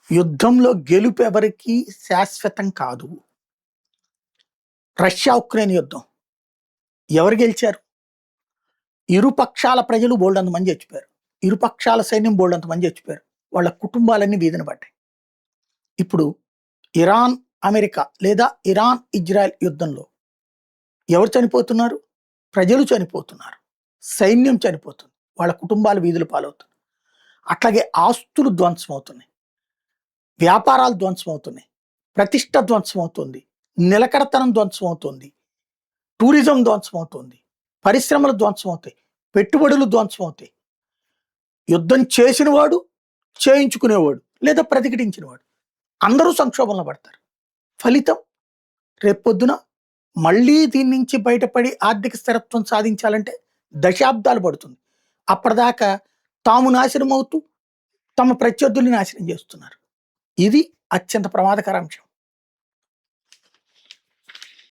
యుద్ధంలో గెలుపు ఎవరికి శాశ్వతం కాదు. రష్యా ఉక్రెయిన్ యుద్ధం ఎవరు గెలిచారు? ఇరుపక్షాల ప్రజలు బోల్డంత మంది చచ్చిపోయారు. ఇరుపక్షాల సైన్యం బోల్డంత మంది చచ్చిపోయారు. వాళ్ళ కుటుంబాలన్నీ వీధిన పడ్డాయి. ఇప్పుడు ఇరాన్ అమెరికా లేదా ఇరాన్ ఇజ్రాయెల్ యుద్ధంలో ఎవరు చనిపోతున్నారు? ప్రజలు చనిపోతున్నారు, సైన్యం చనిపోతుంది, వాళ్ళ కుటుంబాలు వీధులు పాలవుతున్నాయి. అట్లాగే ఆస్తులు ధ్వంసం అవుతున్నాయి, వ్యాపారాలు ధ్వంసం అవుతున్నాయి, ప్రతిష్ట ధ్వంసం అవుతుంది, నిలకడతనం ధ్వంసం అవుతుంది, టూరిజం ధ్వంసం అవుతుంది, పరిశ్రమలు ధ్వంసం అవుతాయి, పెట్టుబడులు ధ్వంసం అవుతాయి. యుద్ధం చేసినవాడు, చేయించుకునేవాడు లేదా ప్రతిఘటించినవాడు అందరూ సంక్షోభంలో పడతారు. ఫలితం రేపొద్దున మళ్ళీ దీని నుంచి బయటపడి ఆర్థిక స్థిరత్వం సాధించాలంటే దశాబ్దాలు పడుతుంది. అప్పటిదాకా తాము నాశనం అవుతూ తమ ప్రత్యర్థుల్ని నాశనం చేస్తున్నారు. ఇది అత్యంత ప్రమాదకర అంశం.